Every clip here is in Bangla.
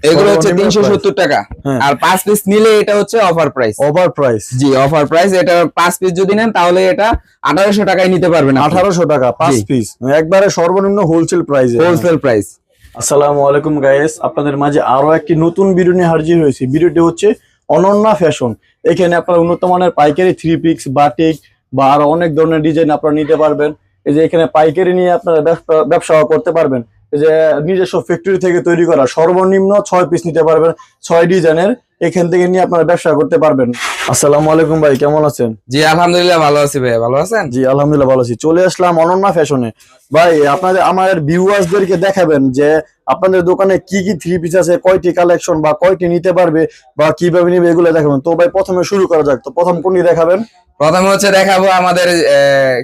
এগুলো হচ্ছে 370 টাকা। আর 5 পিস নিলে এটা হচ্ছে অফার প্রাইস। Offer price? জি অফার প্রাইস। এটা 5 পিস যদি নেন তাহলে এটা 1800 টাকায় নিতে পারবেন। 1800 টাকা 5 পিস, একবারে সর্বনিম্ন হোলসেল প্রাইসে। Wholesale price. আসসালামু আলাইকুম গাইস, আপনাদের মাঝে আরো একটি নতুন ভিডিও নিয়ে হাজির হয়েছি। ভিডিওটি হচ্ছে অনন্যা ফ্যাশন। এখানে আপনারা উন্নত মানের পাইকারি 3 পিস, বাটিক বা আরো অনেক ধরনের ডিজাইন আপনারা নিতে পারবেন। এই যে এখানে পাইকারি নিয়ে আপনারা ব্যবসা করতে পারবেন। এই যে নিজস্ব ফ্যাক্টরি থেকে তৈরি করা সর্বনিম্ন 6 পিস নিতে পারবেন, 6 ডিজাইনের। এখান থেকে নিয়ে আপনারা ব্যবসা করতে পারবেন। আসসালামু আলাইকুম ভাই, কেমন আছেন? জি আলহামদুলিল্লাহ ভালো আছি ভাই, ভালো আছেন? জি আলহামদুলিল্লাহ ভালো আছি। চলে আসলাম অনন্যা ফ্যাশনে। ভাই আপনাদের আমার ভিউয়ার্সদেরকে দেখাবেন যে আপনাদের দোকানে কি কি 3 পিস আছে, কয়টি কালেকশন বা কয়টি নিতে পারবে বা কিভাবে নিবে এগুলো দেখাবেন। তো ভাই প্রথমে শুরু করা যাক। তো প্রথম কোনটি দেখাবেন? প্রথমে হচ্ছে দেখাবো আমাদের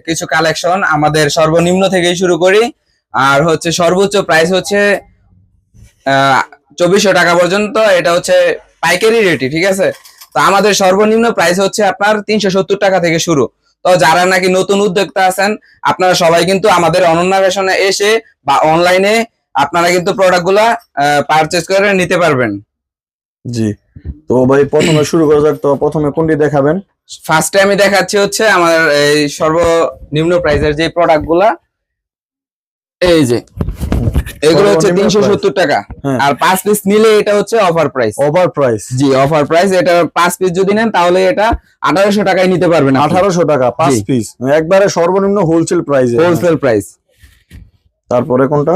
কিছু কালেকশন। আমাদের সর্বনিম্ন থেকেই শুরু করি, আর হচ্ছে সর্বোচ্চ প্রাইস হচ্ছে 2400 টাকা পর্যন্ত। এটা হচ্ছে পাইকারি রেটই, ঠিক আছে? তো আমাদের সর্বনিম্ন প্রাইস হচ্ছে আপনার 370 টাকা থেকে শুরু। তো যারা নাকি নতুন উদ্যোক্তা আছেন আপনারা সবাই কিন্তু আমাদের অনন্যা ফ্যাশনে এসে বা অনলাইনে আপনারা কিন্তু প্রোডাক্টগুলা পারচেজ করে নিতে পারবেন। জি, তো ভাই প্রথমে শুরু করা যাক। তো প্রথমে কোনটি দেখাবেন? ফার্স্টে আমি দেখাচ্ছি হচ্ছে আমাদের এই সর্বনিম্ন প্রাইসের যে প্রোডাক্টগুলা। এই যে এগুলো হচ্ছে 370 টাকা। আর 5 পিস নিলে এটা হচ্ছে অফার প্রাইস। Offer price? জি অফার প্রাইস। এটা 5 পিস যদি নেন তাহলে এটা 1800 টাকায় নিতে পারবেন। 1800 টাকা 5 পিস, একবারে সর্বনিম্ন হোলসেল প্রাইসে। Wholesale price. তারপরে কোনটা?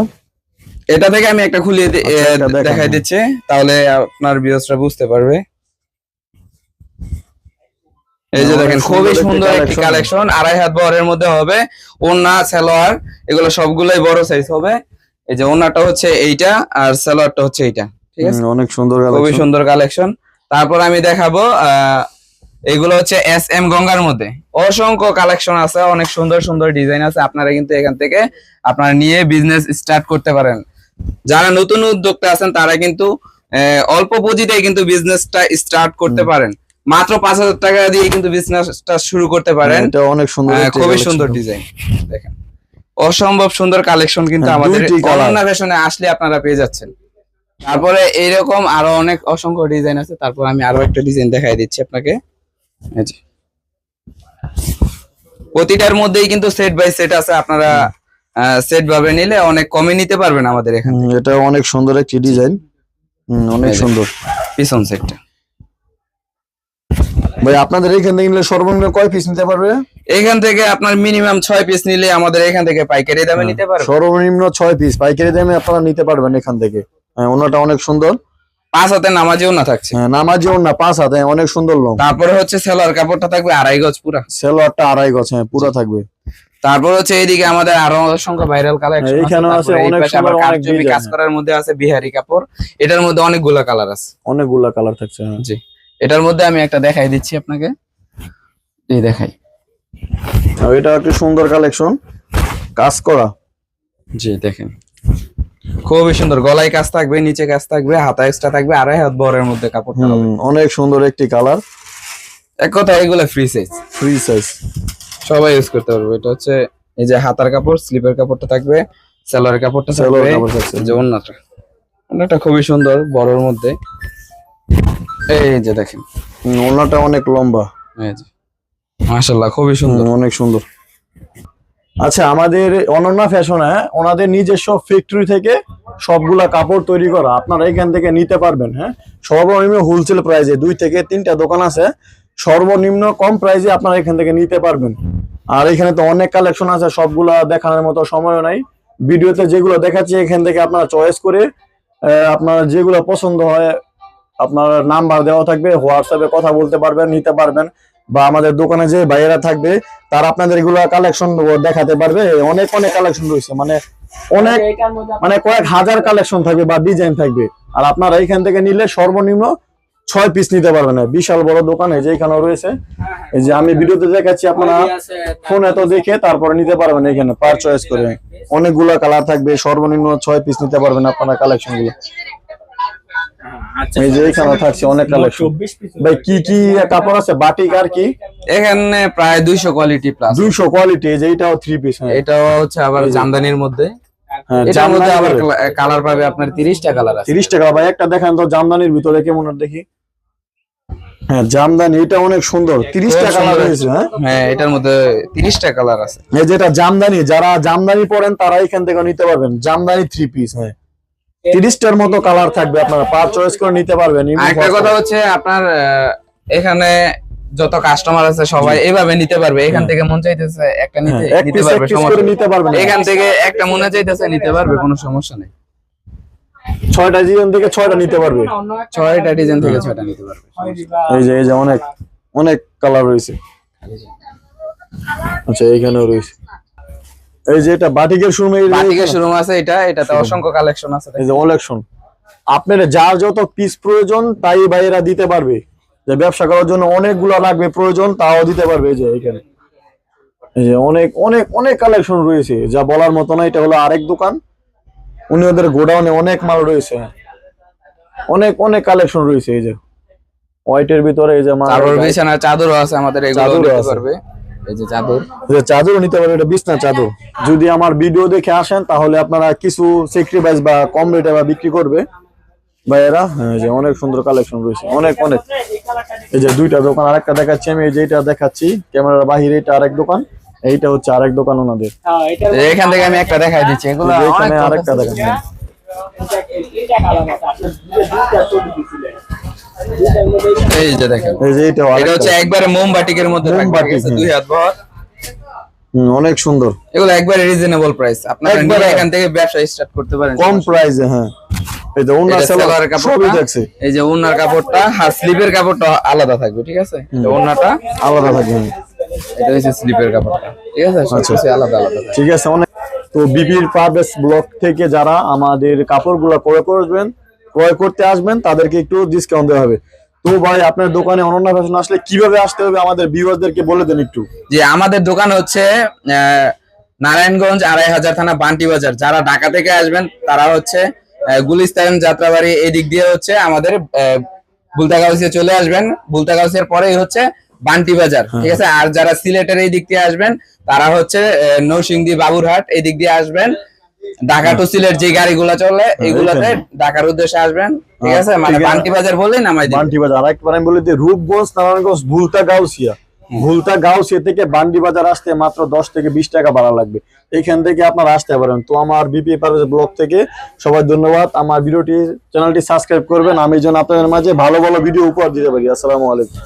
এটা থেকে আমি একটা খুলে দেখাই দিচ্ছি, তাহলে আপনার ভিউয়ার্সরা বুঝতে পারবে। এই যে দেখেন খুবই সুন্দর একটি কালেকশন, 2.5 হাত বহরের মধ্যে হবে। ওন্না সালোয়ার এগুলো সবগুলাই বড় সাইজ হবে। এই যে ওন্নাটা হচ্ছে এইটা আর সালোয়ারটা হচ্ছে এইটা, ঠিক আছে? অনেক সুন্দর কালেকশন, খুবই সুন্দর কালেকশন। তারপর আমি দেখাবো এগুলো হচ্ছে SM গঙ্গার মধ্যে অসংখ্য কালেকশন আছে, অনেক সুন্দর সুন্দর ডিজাইন আছে। আপনারা কিন্তু এখান থেকে আপনারা নিয়ে বিজনেস স্টার্ট করতে পারেন। যারা নতুন উদ্যোক্তা আছেন তারা কিন্তু অল্প পুঁজিতেই কিন্তু বিজনেসটা স্টার্ট করতে পারেন। মাত্র 5000 টাকা দিয়ে কিন্তু বিজনেসটা শুরু করতে পারেন। এটা অনেক সুন্দর, খুবই সুন্দর ডিজাইন। দেখেন অসম্ভব সুন্দর কালেকশন কিন্তু আমাদের অনন্যা ফ্যাশনে আসলে আপনারা পেয়ে যাচ্ছেন। তারপরে এইরকম আরো অনেক অসংখ্য ডিজাইন আছে। তারপর আমি আরো একটা ডিজাইন দেখাই দিচ্ছি আপনাকে। এই যে প্রতিটার মধ্যেই কিন্তু সেট বাই সেট আছে। আপনারা সেট ভাবে নিলে অনেক কমে নিতে পারবেন আমাদের এখানে। এটা অনেক সুন্দর একটি ডিজাইন, অনেক সুন্দর পিছন সেটটা। ভাই আপনাদের এখান থেকে নিলে সর্বনিম্ন কয় পিস নিতে পারবে? এখান থেকে আপনার মিনিমাম 6 পিস নিলে আমাদের এখান থেকে পাইকারি দামে নিতে পারবেন। সর্বনিম্ন 6 পিস পাইকারি দামে আপনারা নিতে পারবেন এখান থেকে। ওনাটা অনেক সুন্দর, 5 হাতে নামাজিও না থাকছে। নামাজিও না 5 হাতে, অনেক সুন্দর লং। তারপরে হচ্ছে সেলোয়ার কাপড়টা থাকবে 2.5 গজ পুরা। সেলোয়ারটা 2.5 গজ পুরো থাকবে। তারপর হচ্ছে এইদিকে আমাদের আরো অসংখ্য ভাইরাল কালেকশন আছে। এখানে আছে অনেক সুন্দর অনেক ডিজাইন। কাজ করার মধ্যে আছে বিহারি কাপড়। এটার মধ্যে অনেকগুলা কালার আছে, অনেকগুলা কালার থাকছে। জি এটার মধ্যে আমি একটা দেখাই দিচ্ছি আপনাকে। এই দেখাই, এটা একটা সুন্দর কালেকশন, কাজ করা। জি দেখেন খুবই সুন্দর। গলায় কাজ থাকবে, নিচে কাজ থাকবে, হাতা এক্সট্রা থাকবে। 2.5 হাত বহরের মধ্যে কাপড়টা হবে। অনেক সুন্দর একটি কালার। এক কথা এগুলো ফ্রি সাইজ, ফ্রি সাইজ সবাই ইউজ করতে পারবে। এটা হচ্ছে এই যে হাতার কাপড়, স্লিপের কাপড়টা থাকবে, সালোয়ারের কাপড়টা থাকবে, যে ওন্নাটা খুবই সুন্দর বড়র মধ্যে। এই যে দেখেন ওন্নাটা অনেক লম্বা। এই যে মাশাআল্লাহ খুবই সুন্দর, অনেক সুন্দর। আচ্ছা, আমাদের অনন্যা ফ্যাশনে ওনাদের নিজস্ব ফ্যাক্টরি থেকে সবগুলা কাপড় তৈরি করা, আপনারা এখান থেকে নিতে পারবেন। হ্যাঁ, সর্বনিম্ন হোলসেল প্রাইসে 2 থেকে 3টা দোকান আছে, সর্বনিম্ন কম প্রাইসে আপনারা এখান থেকে নিতে পারবেন। আর এখানে তো অনেক কালেকশন আছে, সবগুলা দেখানোর মতো সময় নাই। ভিডিওতে যেগুলো দেখাচ্ছি এখান থেকে আপনারা চয়েস করে আপনার যেগুলো পছন্দ হয় আপনার নাম্বার দেওয়া থাকবে, হোয়াটসঅ্যাপে কথা বলতে পারবেন, নিতে পারবেন। বা আমাদের দোকানে যে ভাইয়েরা থাকবে তারা আপনাদের এগুলো কালেকশন দেখাতে পারবে। অনেক অনেক কালেকশন রয়েছে, মানে কয়েক হাজার কালেকশন থাকবে বা ডিজাইন থাকবে। আর আপনারা এখান থেকে নিলে সর্বনিম্ন 6 পিস নিতে পারবেন। বিশাল বড় দোকান, এই যে এখানেও রয়েছে। এই যে আমি ভিডিওতে দেখাচ্ছি, আপনারা ফোন এত দেখে তারপরে নিতে পারবেন। এখানে পার চয়েস করে অনেকগুলো কালার থাকবে, সর্বনিম্ন 6 পিস নিতে পারবেন আপনারা কালেকশন গুলো। এই যে এখানে থাকছে অনেক কালেকশন। ভাই কি কি কাপড় আছে? বাটিক আর কি? এখানে প্রায় 200 কোয়ালিটি প্লাস। 200 কোয়ালিটি। এই যে এটাও 3 পিস। এটাও হচ্ছে আবার জামদানির মধ্যে। হ্যাঁ, এটার মধ্যে আবার জামদানি কালার পাবে আপনার 30টা কালার আছে। 30 টাকা ভাই, একটা দেখেন তো জামদানির ভিতরে কেমন আর দেখি। হ্যাঁ জামদানি, এটা অনেক সুন্দর, 30 খুব টাকা কালার সুন্দর। হয়েছে। হ্যাঁ হ্যাঁ এটার মধ্যে 30টা কালার আছে। এই যেটা জামদানি, যারা জামদানি পরেন তারা এখান থেকে নিতে পারবেন, জামদানি 3 পিস। হ্যাঁ 30টার মতো কালার থাকবে, আপনারা পার চয়েস করে নিতে পারবেন। আরেকটা কথা হচ্ছে আপনার এখানে যত কাস্টমার আছে সবাই এভাবে নিতে পারবে, এখান থেকে মন চাইতেছে একটা নিতে এক নিতে পিস পারবে, সমস্যা করে নেই। নিতে পারবেন, এখান থেকে একটা মনে চাইতেছে নিতে পারবে, কোনো সমস্যা নেই। 6টা ডিজাইন থেকে 6টা নিতে পারবে। 6টা ডিজাইন থেকে 6টা নিতে পারবে। এই যে অনেক অনেক কালার রয়েছে। আচ্ছা এইখানেও রয়েছে, এই যে এটা বাটিকের শোরুম, বাটিকের শোরুম আছে, এটাতে অসংখ্য কালেকশন আছে। এই যে কালেকশন, আপনার যার যত পিস প্রয়োজন তাই ভাইয়েরা দিতে পারবে। যে ব্যবসা করার জন্য অনেকগুলো লাগবে প্রয়োজন, তাও দিতে পারবে। এই যে এখানে এই যে অনেক অনেক অনেক কালেকশন রয়েছে, যা বলার মতো না। এটা হলো আরেক দোকান, উনি ওদের গোডাউনে অনেক মাল রয়েছে, অনেক অনেক কালেকশন রয়েছে। এই যে হোয়াইটের ভিতরে এই যে মাল, তারপর বিছানার চাদরও আছে আমাদের, এগুলো চাদরও নিতে আছে। পারবে। এই যে চাদর, যে চাদরও নিতে পারবে, এটা বিছনা চাদর। যদি আমার ভিডিও দেখে আসেন তাহলে আপনারা কিছু স্যাক্রিফাইস বা কম রেটে বা বিক্রি করবে ভাইয়েরা। হ্যাঁ যে অনেক সুন্দর কালেকশন রয়েছে, অনেক অনেক। এই যে দুইটা দোকান, আরেকটা দেখাচ্ছি আমি, এই যে এটা দেখাচ্ছি ক্যামেরার বাহিরে, এটা আরেক দোকান, এইটা হচ্ছে আরেক দোকান ওনাদের। এখান থেকে আমি একটা দেখাই দিচ্ছি, এগুলো এই যে অনেক এখানে আরেকটা দেখেন। এই যে দেখেন, এই যে এটা এটা হচ্ছে একবারে মোমবাটিকের মধ্যে থাকবে, ঠিক আছে, 2 হাত বহর। অনেক সুন্দর, এগুলো একবারে রিজনেবল প্রাইস, আপনারা একবারে নিয়ে এখান থেকে ব্যবসা স্টার্ট করতে পারেন কম প্রাইসে। হ্যাঁ এই যে ওনার এটা সেলার সালোয়ারের কাপড়টা, সবই দেখছে, এই যে ওনার কাপড়টা, হাত স্লিপের কাপড়টা আলাদা থাকবে, ঠিক আছে। এটা ওনাটা আলাদা থাকে। এটা হচ্ছে স্লিপের কাপড়টা, ঠিক আছে, সবকিছু আলাদা আলাদা থাকবে। ঠিক আছে অনেক। তো বিপির পারভেজ ব্লগ থেকে যারা আমাদের কাপড়গুলো ক্রয় করতে আসবেন তাদেরকে একটু ডিসকাউন্ট দেওয়া হবে। তো ভাই আপনার দোকানে অনন্যা ফ্যাশন আসলে কিভাবে আসতে হবে আমাদের ভিউয়ারদেরকে বলে দেন একটু। যে আমাদের দোকান হচ্ছে নারায়ণগঞ্জ 2500 থানা বান্টি বাজার। যারা ঢাকা থেকে আসবেন তারা হচ্ছে গুলিস্তান যাত্রাবাড়ি এদিক দিয়ে হচ্ছে আমাদের বুলতাগাউসিয়া চলে আসবেন, বুলতাগাউসিয়ার পরেই হচ্ছে বান্টি বাজার, ঠিক আছে। আর যারা সিলেটের এই দিক দিয়ে আসবেন তারা হচ্ছে নরসিংদী বাবুরহাট এই দিক দিয়ে আসবেন। ঢাকা টু সিলেট যে গাড়িগুলো চলে এগুলাতে ঢাকার উদ্দেশ্যে আসবেন, ঠিক আছে। মানে বান্টি বাজার বললেই নামাই দিবেন। বান্টি বাজার, আরেকবার আমি বলি যে রূপগঞ্জ নারায়ণগঞ্জ ভুলতাগাউসিয়া থেকে বান্ডি বাজার আসতে মাত্র 10 থেকে 20 টাকা ভাড়া লাগবে। এখান থেকে আপনারা আসতে পারেন। তো আমার বিপি পারভেজ ব্লগ থেকে সবাই ধন্যবাদ। আমার চ্যানেলটি সাবস্ক্রাইব করবেন, আমি যেন আপনাদের মাঝে ভালো ভালো ভিডিও উপহার দিতে পারি। আসসালামু আলাইকুম।